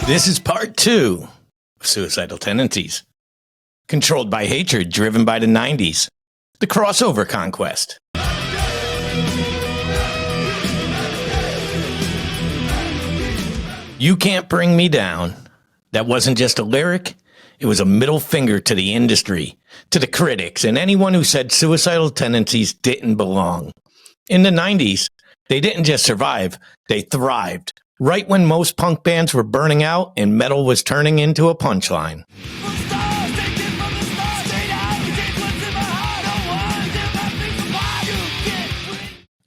This is part 2 of Suicidal Tendencies. Controlled by hatred, driven by the 90s. The crossover conquest. You Can't Bring Me Down. That wasn't just a lyric. It was a middle finger to the industry, to the critics, and anyone who said Suicidal Tendencies didn't belong. In the 90s, they didn't just survive, they thrived. Right when most punk bands were burning out and metal was turning into a punchline.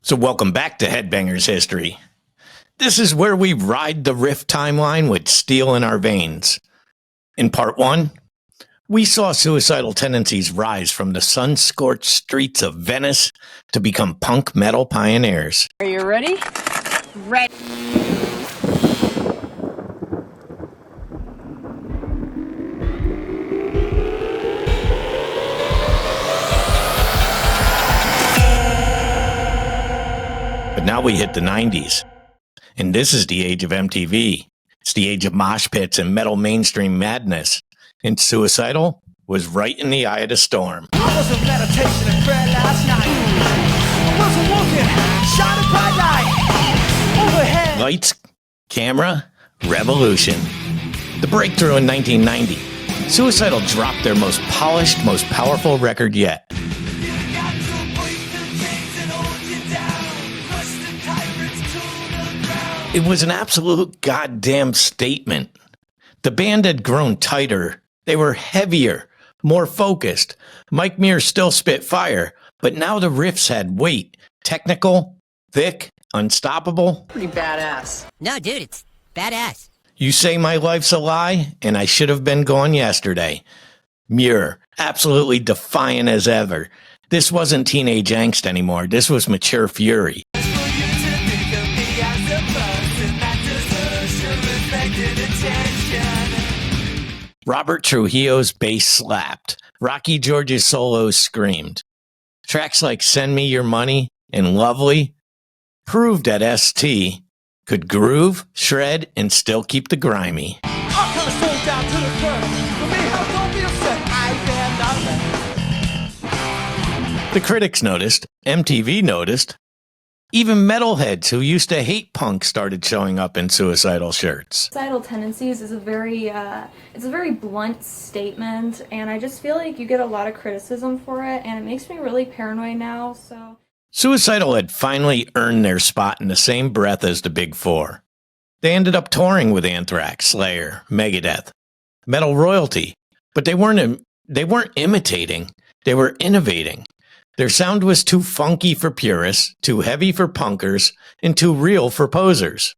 So welcome back to Headbangers History. This is where we ride the riff timeline with steel in our veins. In part 1, we saw Suicidal Tendencies rise from the sun-scorched streets of Venice to become punk metal pioneers. Are you ready? Ready. But now we hit the 90s, and this is the age of MTV. It's the age of mosh pits and metal mainstream madness, and Suicidal was right in the eye of the storm. I was in meditation and prayer last night. I was walking, shining bright light overhead. Lights, camera, revolution. The breakthrough in 1990. Suicidal dropped their most polished, most powerful record yet. It was an absolute goddamn statement. The band had grown tighter. They were heavier, more focused. Mike Muir still spit fire, but now the riffs had weight. Technical, thick, unstoppable. Pretty badass. No, dude, it's badass. You say my life's a lie, and I should have been gone yesterday. Muir, absolutely defiant as ever. This wasn't teenage angst anymore. This was mature fury. Robert Trujillo's bass slapped. Rocky George's solos screamed. Tracks like Send Me Your Money and Lovely proved that ST could groove, shred, and still keep the grimy. The critics noticed, MTV noticed, even metalheads who used to hate punk started showing up in Suicidal shirts. Suicidal Tendencies is a very blunt statement, and I just feel like you get a lot of criticism for it, and it makes me really paranoid now, so... Suicidal had finally earned their spot in the same breath as the Big Four. They ended up touring with Anthrax, Slayer, Megadeth, metal royalty, but they weren't imitating, they were innovating. Their sound was too funky for purists, too heavy for punkers, and too real for posers.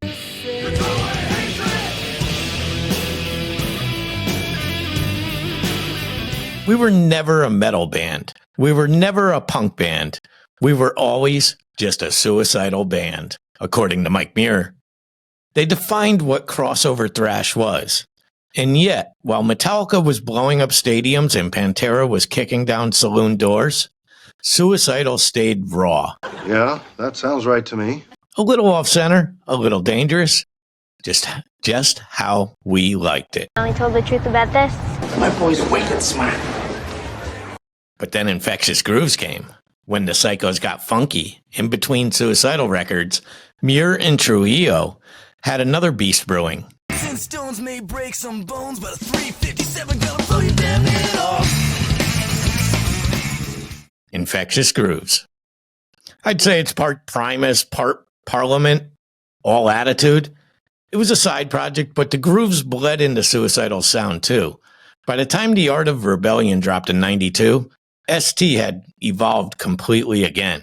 We were never a metal band. We were never a punk band. We were always just a suicidal band, according to Mike Muir. They defined what crossover thrash was. And yet, while Metallica was blowing up stadiums and Pantera was kicking down saloon doors, Suicidal stayed raw. Yeah, that sounds right to me. A little off-center, a little dangerous, just how we liked it. I only told the truth about this. My boy's wicked smart. But then Infectious Grooves came. When the Psychos got funky, in between Suicidal records, Muir and Trujillo had another beast brewing. Stones may break some bones, but a 357 gonna blow your damn head off. Infectious Grooves. I'd say it's part Primus, part Parliament, all attitude. It was a side project, but the grooves bled into Suicidal sound too. By the time The Art of Rebellion dropped in '92, ST had evolved completely again.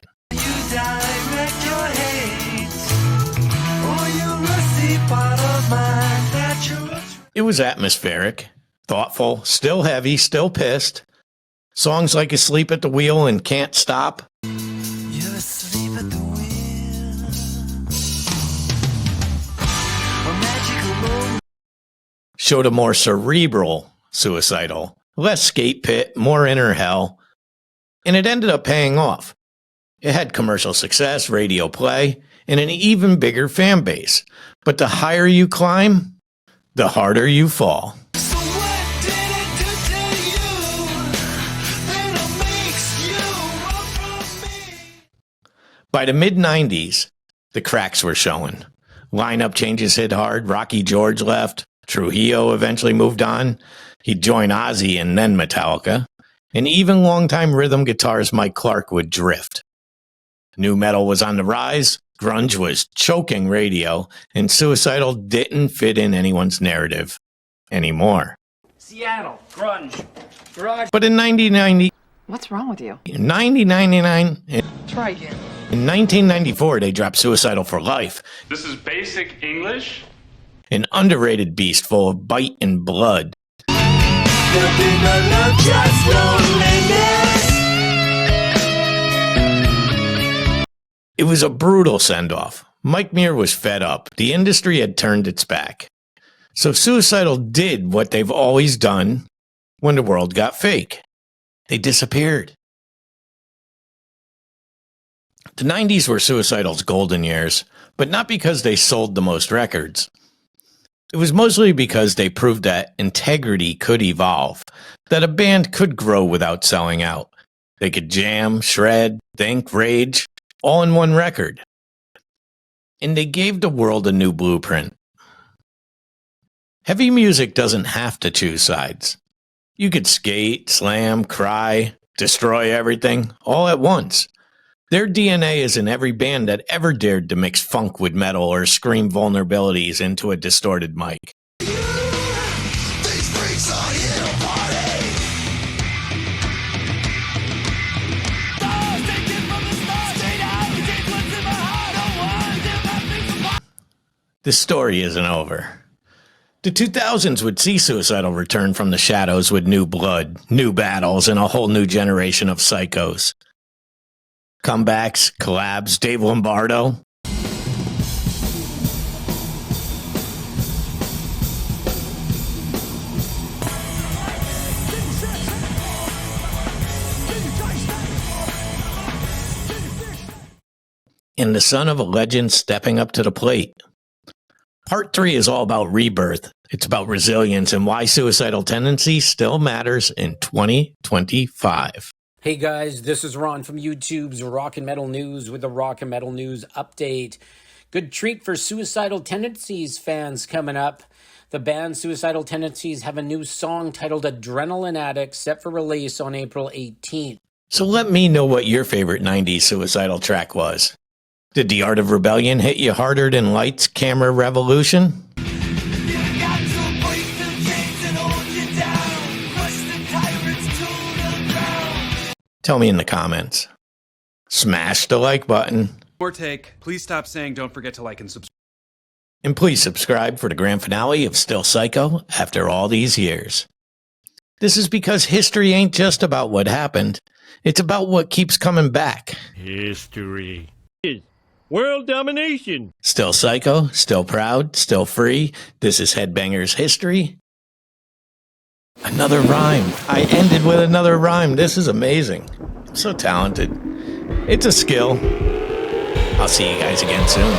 It was atmospheric, thoughtful, still heavy, still pissed. Songs like Asleep at the Wheel and Can't Stop. You're asleep at the wheel. Showed a more cerebral Suicidal, less skate pit, more inner hell. And it ended up paying off. It had commercial success, radio play, and an even bigger fan base. But the higher you climb, the harder you fall. So what did it do to you that it makes you run from me? By the mid-90s, the cracks were showing. Lineup changes hit hard. Rocky George left. Trujillo eventually moved on. He'd join Ozzy and then Metallica. And even longtime rhythm guitarist Mike Clark would drift. Nu metal was on the rise. Grunge was choking radio. And Suicidal didn't fit in anyone's narrative anymore. Seattle, grunge, garage. But in 1990, What's wrong with you? in 1999, Try again. in 1994, they dropped Suicidal for Life. This is basic English. An underrated beast full of bite and blood. It was a brutal send-off. Mike Muir was fed up. The industry had turned its back. So Suicidal did what they've always done when the world got fake. They disappeared. The 90s were Suicidal's golden years, but not because they sold the most records. It was mostly because they proved that integrity could evolve, that a band could grow without selling out. They could jam, shred, think, rage, all in one record. And they gave the world a new blueprint. Heavy music doesn't have to choose sides. You could skate, slam, cry, destroy everything, all at once. Their DNA is in every band that ever dared to mix funk with metal or scream vulnerabilities into a distorted mic. The story isn't over. The 2000s would see Suicidal return from the shadows with new blood, new battles, and a whole new generation of psychos. Comebacks, collabs, Dave Lombardo. And the son of a legend stepping up to the plate. Part 3 is all about rebirth. It's about resilience and why Suicidal Tendencies still matters in 2025. Hey guys, this is Ron from YouTube's Rock and Metal News with the Rock and Metal News update. Good treat for Suicidal Tendencies fans coming up. The band Suicidal Tendencies have a new song titled Adrenaline Addict set for release on April 18th. So let me know what your favorite 90s Suicidal track was. Did The Art of Rebellion hit you harder than Lights, Camera, Revolution? Tell me in the comments. Smash the like button. More take. Please stop saying don't forget to like and subscribe. And please subscribe for the grand finale of Still Psycho after all these years. This is because history ain't just about what happened. It's about what keeps coming back. History is world domination. Still Psycho, still proud, still free. This is Headbangers History. Another rhyme. I ended with another rhyme. This is amazing. I'm so talented. It's a skill. I'll see you guys again soon.